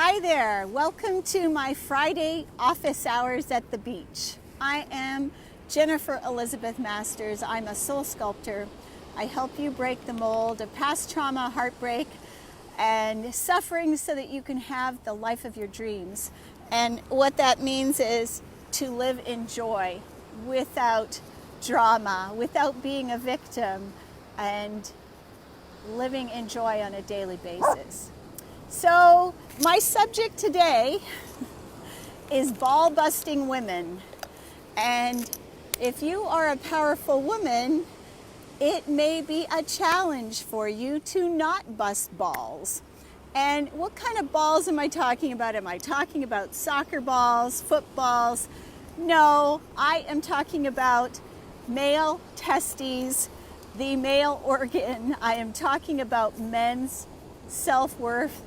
Hi there, welcome to my Friday office hours at the beach. I am Jennifer Elizabeth Masters. I'm a soul sculptor. I help you break the mold of past trauma, heartbreak, and suffering so that you can have the life of your dreams. And what that means is to live in joy without drama, without being a victim, and living in joy on a daily basis. So my subject today is ball-busting women. And if you are a powerful woman, it may be a challenge for you to not bust balls. And what kind of balls am I talking about? Am I talking about soccer balls, footballs? No, I am talking about male testes, the male organ. I am talking about men's self-worth,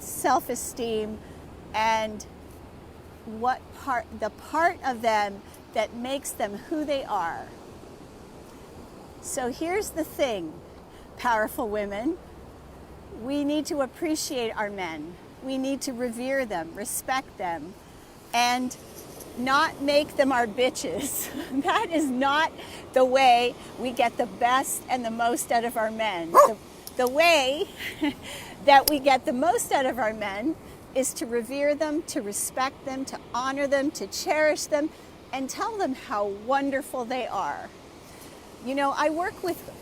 self-esteem, and the part of them that makes them who they are. So here's the thing, powerful women. We need to appreciate our men. We need to revere them, respect them, and not make them our bitches. That is not the way we get the best and the most out of our men. The way that we get the most out of our men is to revere them, to respect them, to honor them, to cherish them, and tell them how wonderful they are. You know, I work with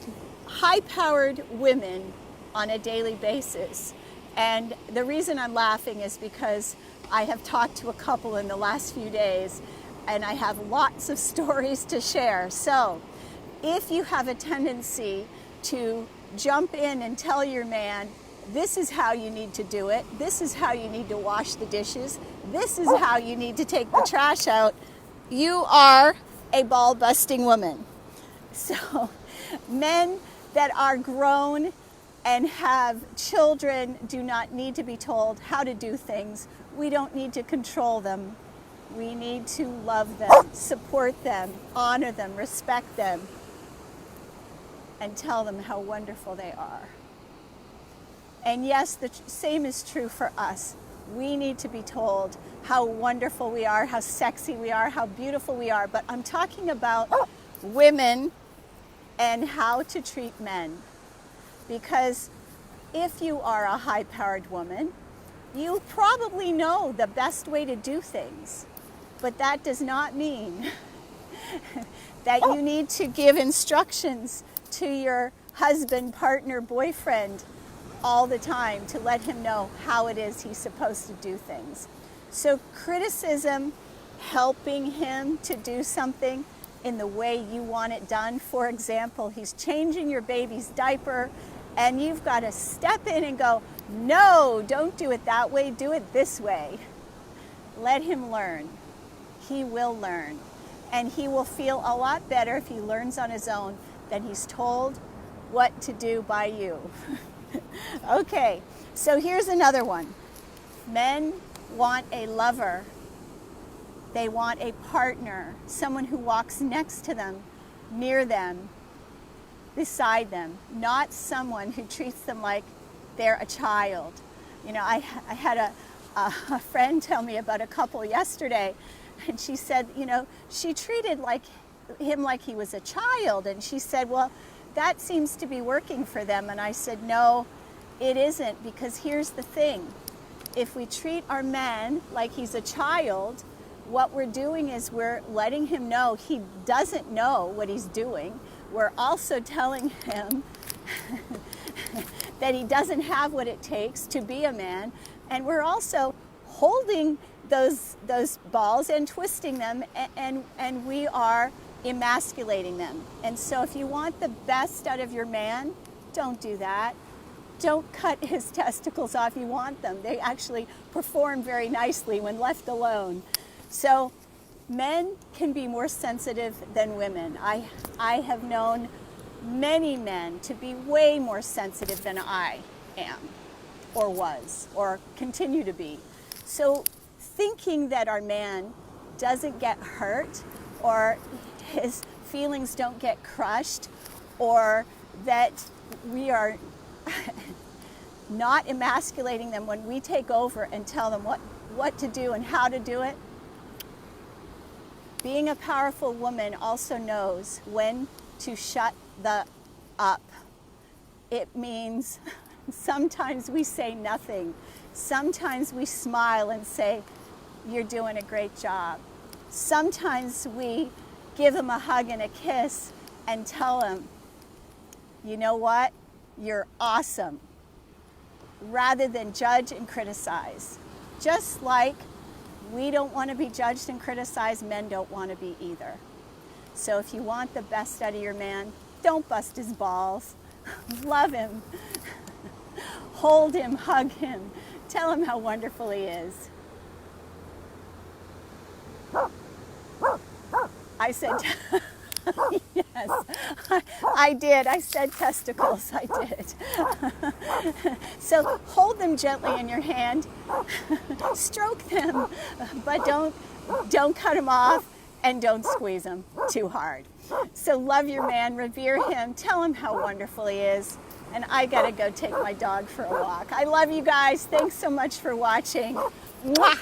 high-powered women on a daily basis, and the reason I'm laughing is because I have talked to a couple in the last few days, and I have lots of stories to share. So, if you have a tendency to jump in and tell your man, this is how you need to do it, this is how you need to wash the dishes, this is how you need to take the trash out, you are a ball-busting woman. So, men that are grown and have children do not need to be told how to do things. We don't need to control them. We need to love them, support them, honor them, respect them, and tell them how wonderful they are. And yes, the same is true for us. We need to be told how wonderful we are, how sexy we are, how beautiful we are. But I'm talking about women and how to treat men. Because if you are a high-powered woman, you probably know the best way to do things. But that does not mean that you need to give instructions to your husband, partner, boyfriend all the time to let him know how it is he's supposed to do things. So criticism, helping him to do something in the way you want it done. For example, he's changing your baby's diaper and you've got to step in and go, no, don't do it that way, do it this way. Let him learn. He will learn. And he will feel a lot better if he learns on his own than he's told what to do by you. Okay, so here's another one. Men want a lover. They want a partner, someone who walks next to them, near them, beside them, not someone who treats them like they're a child. You know, I had a friend tell me about a couple yesterday, and she said, you know, she treated him like he was a child, and she said, well, that seems to be working for them. And I said, no, it isn't, because here's the thing. If we treat our man like he's a child, what we're doing is we're letting him know he doesn't know what he's doing. We're also telling him that he doesn't have what it takes to be a man. And we're also holding those balls and twisting them, and we are emasculating them. And so if you want the best out of your man, don't do that. Don't cut his testicles off. You want them. They actually perform very nicely when left alone. So men can be more sensitive than women. I have known many men to be way more sensitive than I am, or was, or continue to be. So thinking that our man doesn't get hurt, or his feelings don't get crushed, or that we are not emasculating them when we take over and tell them what to do and how to do it. Being a powerful woman also knows when to shut the up. It means sometimes we say nothing. Sometimes we smile and say, "You're doing a great job." Sometimes we give them a hug and a kiss and tell them, "You know what? You're awesome," rather than judge and criticize. Just like we don't want to be judged and criticized, men don't want to be either. So if you want the best out of your man, don't bust his balls. Love him. Hold him, hug him. Tell him how wonderful he is. I said, yes, I did. I said testicles. I did. So hold them gently in your hand. Stroke them, but don't cut them off, and don't squeeze them too hard. So love your man, revere him, tell him how wonderful he is. And I gotta go take my dog for a walk. I love you guys. Thanks so much for watching. Mwah!